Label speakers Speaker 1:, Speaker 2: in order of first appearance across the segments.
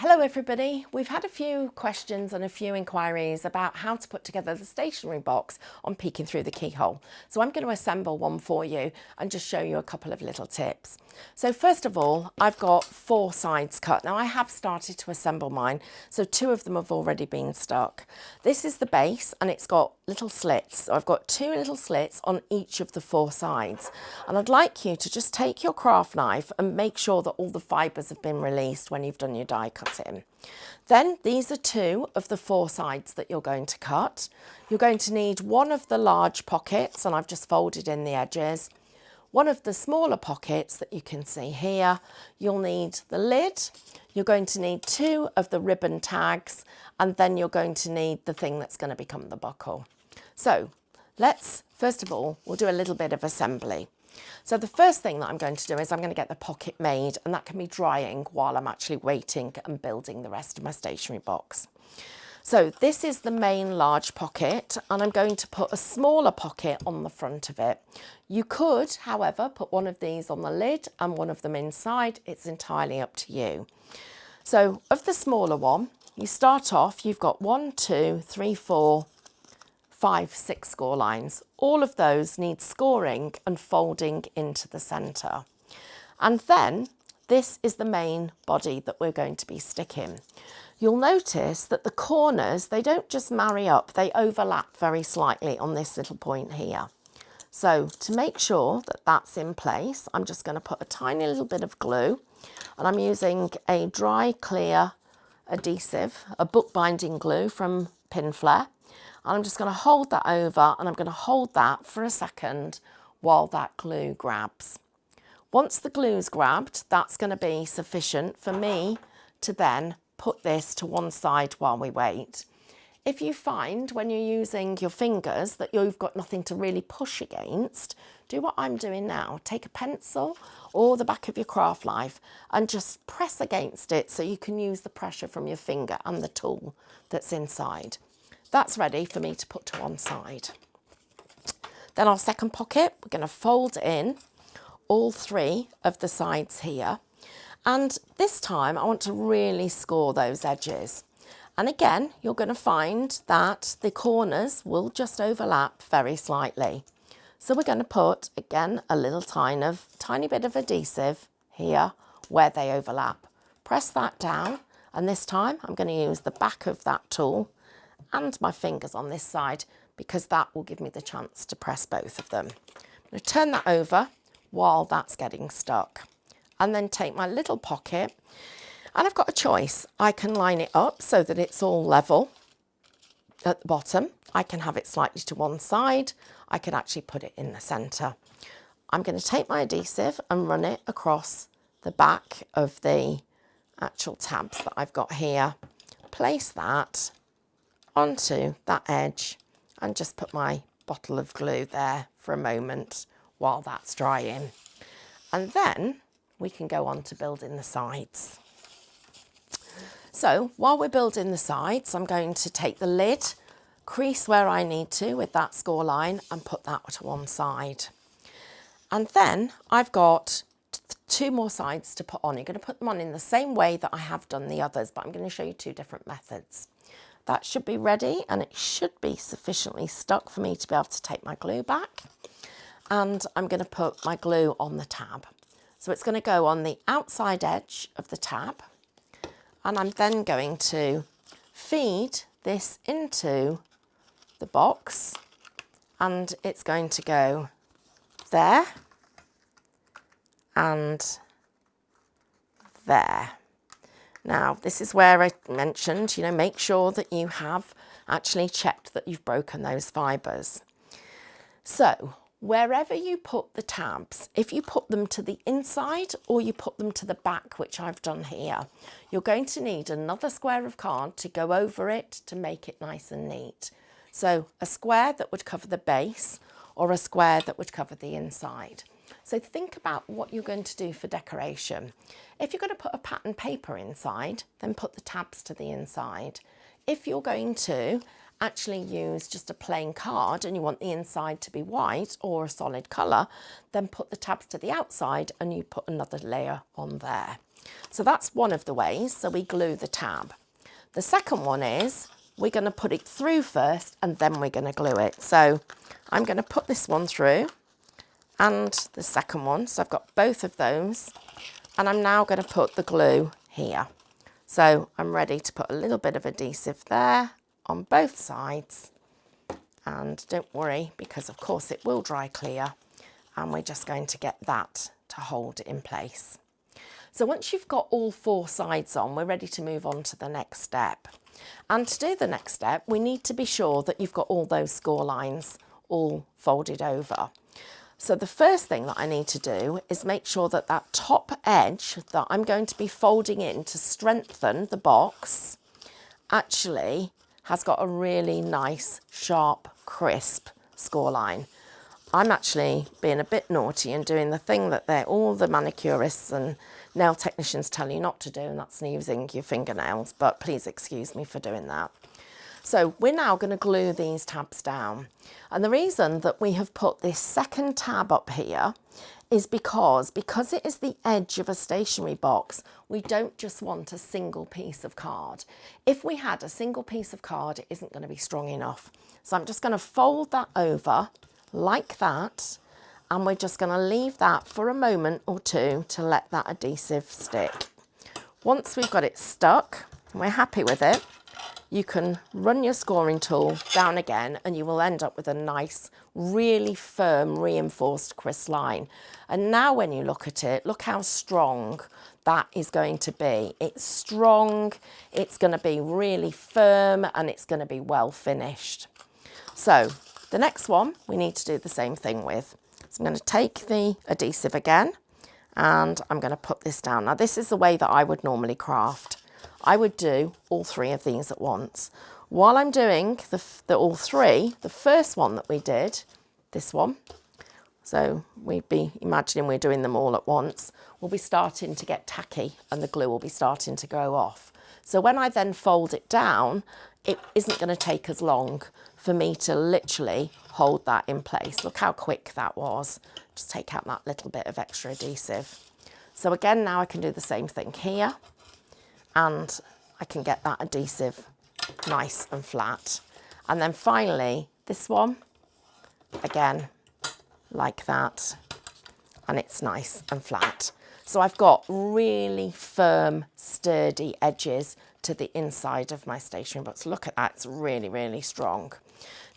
Speaker 1: Hello everybody, we've had a few questions and a few inquiries about how to put together the stationery box on peeking through the keyhole. So I'm going to assemble one for you and just show you a couple of little tips. So first of all, I've got 4 sides cut. Now I have started to assemble mine, so 2 of them have already been stuck. This is the base and it's got little slits. So I've got 2 little slits on each of the 4 sides. And I'd like you to just take your craft knife and make sure that all the fibres have been released when you've done your die cutting. Then these are 2 of the 4 sides that you're going to cut. You're going to need one of the large pockets, and I've just folded in the edges. One of the smaller pockets that you can see here. You'll need the lid. You're going to need 2 of the ribbon tags, and then you're going to need the thing that's going to become the buckle. So let's, first of all, we'll do a little bit of assembly. So the first thing that I'm going to do is I'm going to get the pocket made, and that can be drying while I'm actually waiting and building the rest of my stationery box. So this is the main large pocket, and I'm going to put a smaller pocket on the front of it. You could, however, put one of these on the lid and one of them inside. It's entirely up to you. So of the smaller one, you start off, you've got 1, 2, 3, 4, 5, 6 score lines. All of those need scoring and folding into the centre. And then this is the main body that we're going to be sticking. You'll notice that the corners, they don't just marry up, they overlap very slightly on this little point here. So to make sure that that's in place, I'm just going to put a tiny little bit of glue, and I'm using a dry clear adhesive, a bookbinding glue from Pinflair. And I'm just going to hold that over, and I'm going to hold that for a second while that glue grabs. Once the glue's grabbed, that's going to be sufficient for me to then put this to one side while we wait. If you find when you're using your fingers that you've got nothing to really push against, do what I'm doing now. Take a pencil or the back of your craft knife and just press against it so you can use the pressure from your finger and the tool that's inside. That's ready for me to put to one side. Then our second pocket, we're going to fold in all 3 of the sides here. And this time I want to really score those edges. And again, you're going to find that the corners will just overlap very slightly. So we're going to put, again, a little tiny bit of adhesive here where they overlap. Press that down, and this time I'm going to use the back of that tool and my fingers on this side, because that will give me the chance to press both of them. I'm going to turn that over while that's getting stuck, and then take my little pocket, and I've got a choice. I can line it up so that it's all level at the bottom. I can have it slightly to one side. I can actually put it in the centre. I'm going to take my adhesive and run it across the back of the actual tabs that I've got here. Place that onto that edge and just put my bottle of glue there for a moment while that's drying. And then we can go on to building the sides. So while we're building the sides, I'm going to take the lid, crease where I need to with that score line, and put that to one side. And then I've got 2 more sides to put on. You're going to put them on in the same way that I have done the others, but I'm going to show you 2 different methods. That should be ready, and it should be sufficiently stuck for me to be able to take my glue back. And I'm going to put my glue on the tab. So it's going to go on the outside edge of the tab, and I'm then going to feed this into the box, and it's going to go there and there. Now, this is where I mentioned, make sure that you have actually checked that you've broken those fibres. So, wherever you put the tabs, if you put them to the inside or you put them to the back, which I've done here, you're going to need another square of card to go over it to make it nice and neat. So, a square that would cover the base or a square that would cover the inside. So think about what you're going to do for decoration. If you're going to put a pattern paper inside, then put the tabs to the inside. If you're going to actually use just a plain card and you want the inside to be white or a solid colour, then put the tabs to the outside and you put another layer on there. So that's one of the ways. So we glue the tab. The second one is we're going to put it through first and then we're going to glue it. So I'm going to put this one through and the second one. So I've got both of those and I'm now going to put the glue here. So I'm ready to put a little bit of adhesive there on both sides, and don't worry because of course it will dry clear, and we're just going to get that to hold it in place. So once you've got all 4 sides on, we're ready to move on to the next step. And to do the next step, we need to be sure that you've got all those score lines all folded over. So the first thing that I need to do is make sure that that top edge that I'm going to be folding in to strengthen the box actually has got a really nice, sharp, crisp score line. I'm actually being a bit naughty and doing the thing that all the manicurists and nail technicians tell you not to do, and that's sneezing your fingernails, but please excuse me for doing that. So we're now going to glue these tabs down. And the reason that we have put this second tab up here is because it is the edge of a stationery box, we don't just want a single piece of card. If we had a single piece of card, it isn't going to be strong enough. So I'm just going to fold that over like that, and we're just going to leave that for a moment or two to let that adhesive stick. Once we've got it stuck and we're happy with it, you can run your scoring tool down again and you will end up with a nice, really firm, reinforced crisp line. And now when you look at it, look how strong that is going to be. It's strong, it's going to be really firm, and it's going to be well finished. So the next one we need to do the same thing with. So I'm going to take the adhesive again and I'm going to put this down. Now this is the way that I would normally craft. I would do all 3 of these at once. While I'm doing all 3, the first one that we did, this one, so we'd be imagining we're doing them all at once, will be starting to get tacky and the glue will be starting to go off. So when I then fold it down, it isn't going to take as long for me to literally hold that in place. Look how quick that was. Just take out that little bit of extra adhesive. So again, now I can do the same thing here. And I can get that adhesive nice and flat. And then finally, this one, again, like that, and it's nice and flat. So I've got really firm, sturdy edges to the inside of my stationery box. Look at that, it's really, really strong.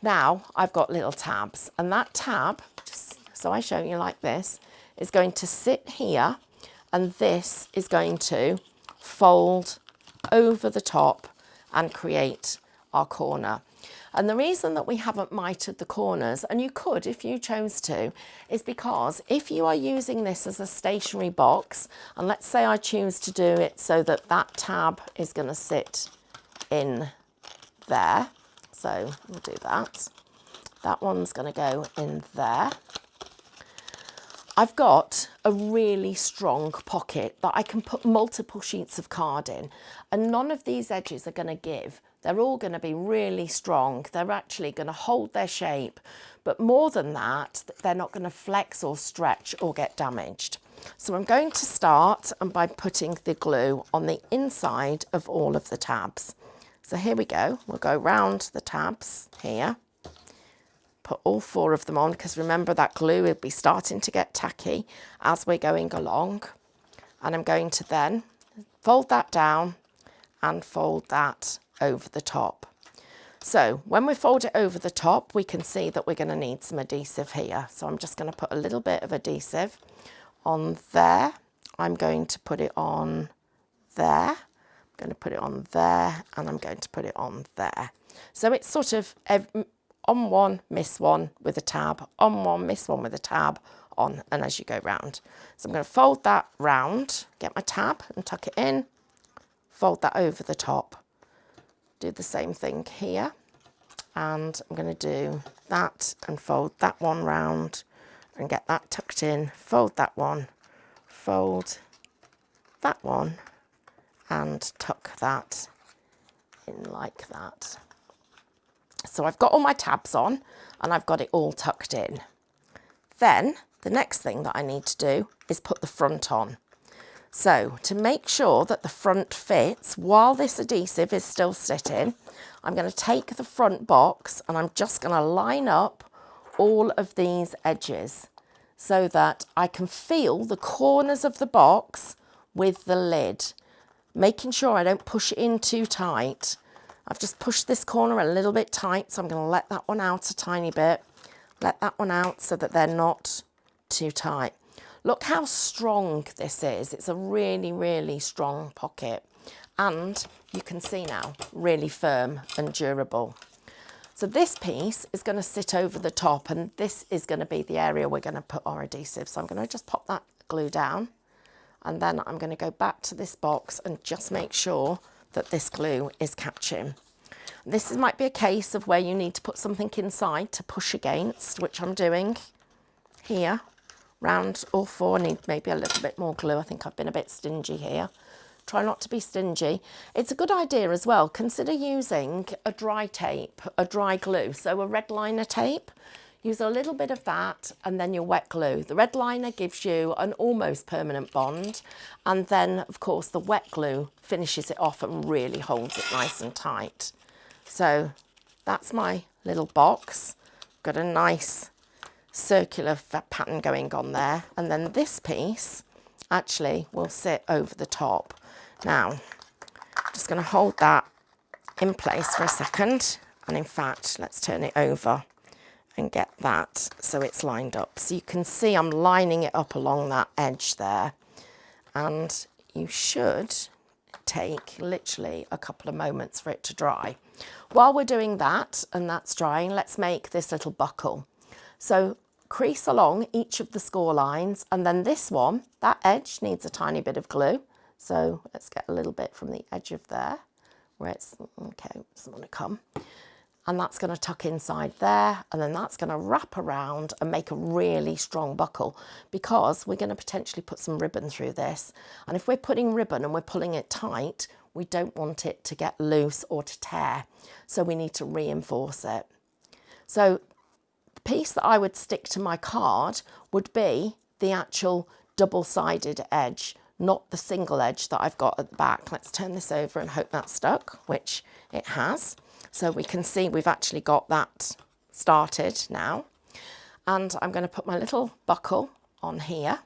Speaker 1: Now I've got little tabs, and that tab, just so I show you like this, is going to sit here, and this is going to fold over the top and create our corner. And the reason that we haven't mitered the corners, and you could if you chose to, is because if you are using this as a stationery box, and let's say I choose to do it so that that tab is going to sit in there, so we'll do that. That one's going to go in there. I've got a really strong pocket that I can put multiple sheets of card in, and none of these edges are going to give. They're all going to be really strong. They're actually going to hold their shape, but more than that, they're not going to flex or stretch or get damaged. So I'm going to start by putting the glue on the inside of all of the tabs. So here we go. We'll go round the tabs here. Put all 4 of them on, because remember that glue will be starting to get tacky as we're going along. And I'm going to then fold that down and fold that over the top. So when we fold it over the top, we can see that we're going to need some adhesive here. So I'm just going to put a little bit of adhesive on there. I'm going to put it on there. I'm going to put it on there, and I'm going to put it on there. So it's sort of on one, miss one with a tab, on one, miss one with a tab, on, and as you go round. So I'm going to fold that round, get my tab and tuck it in, fold that over the top. Do the same thing here, and I'm going to do that and fold that one round and get that tucked in, fold that one, fold that one, and tuck that in like that. So I've got all my tabs on and I've got it all tucked in. Then the next thing that I need to do is put the front on. So to make sure that the front fits while this adhesive is still sitting, I'm going to take the front box and I'm just going to line up all of these edges so that I can feel the corners of the box with the lid, making sure I don't push it in too tight. I've just pushed this corner a little bit tight, so I'm going to let that one out a tiny bit. Let that one out so that they're not too tight. Look how strong this is. It's a really, really strong pocket. And you can see now, really firm and durable. So this piece is going to sit over the top, and this is going to be the area we're going to put our adhesive. So I'm going to just pop that glue down, and then I'm going to go back to this box and just make sure that this glue is catching. This might be a case of where you need to put something inside to push against, which I'm doing here. Round all four. I need maybe a little bit more glue. I think I've been a bit stingy here. Try not to be stingy. It's a good idea as well. Consider using a dry tape, a dry glue. So a red liner tape, use a little bit of that and then your wet glue. The red liner gives you an almost permanent bond, and then of course the wet glue finishes it off and really holds it nice and tight. So that's my little box. Got a nice circular pattern going on there, and then this piece actually will sit over the top. Now I'm just going to hold that in place for a second, and in fact let's turn it over and get that so it's lined up. So you can see I'm lining it up along that edge there, and you should take literally a couple of moments for it to dry. While we're doing that and that's drying, let's make this little buckle. So crease along each of the score lines, and then this one, that edge needs a tiny bit of glue. So let's get a little bit from the edge of there where it's, okay, doesn't want to come. And that's going to tuck inside there, and then that's going to wrap around and make a really strong buckle, because we're going to potentially put some ribbon through this. And if we're putting ribbon and we're pulling it tight, we don't want it to get loose or to tear. So we need to reinforce it. So the piece that I would stick to my card would be the actual double-sided edge, not the single edge that I've got at the back. Let's turn this over and hope that's stuck, which it has. So we can see we've actually got that started now. And I'm going to put my little buckle on here.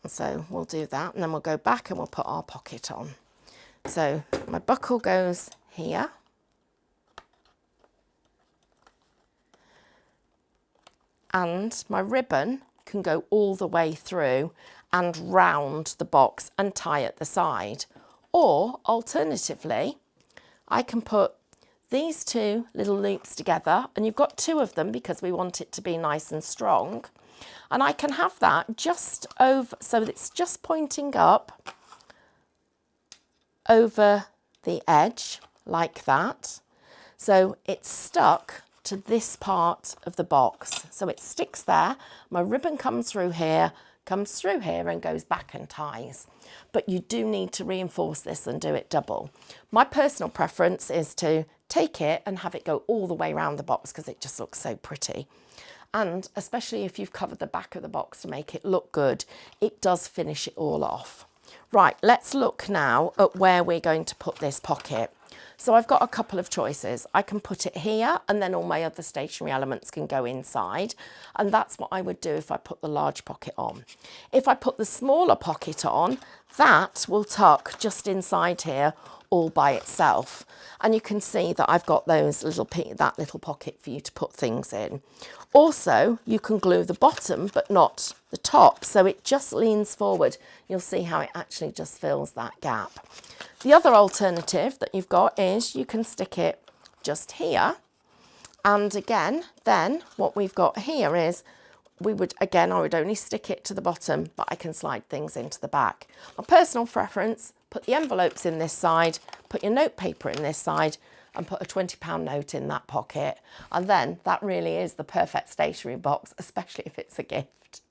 Speaker 1: So we'll do that, and then we'll go back and we'll put our pocket on. So my buckle goes here. And my ribbon can go all the way through and round the box and tie at the side. Or alternatively, I can put these two little loops together, and you've got two of them because we want it to be nice and strong. And I can have that just over, so it's just pointing up over the edge like that. So it's stuck to this part of the box. So it sticks there. My ribbon comes through here and goes back and ties. But you do need to reinforce this and do it double. My personal preference is to take it and have it go all the way around the box because it just looks so pretty. And especially if you've covered the back of the box to make it look good, it does finish it all off. Right, let's look now at where we're going to put this pocket. So I've got a couple of choices. I can put it here, and then all my other stationery elements can go inside. And that's what I would do if I put the large pocket on. If I put the smaller pocket on, that will tuck just inside here all by itself. And you can see that I've got those that little pocket for you to put things in. Also, you can glue the bottom, but not the top. So it just leans forward. You'll see how it actually just fills that gap. The other alternative that you've got is you can stick it just here. And again, then what we've got here is I would only stick it to the bottom, but I can slide things into the back. My personal preference, put the envelopes in this side, put your note paper in this side, and put a £20 note in that pocket. And then that really is the perfect stationery box, especially if it's a gift.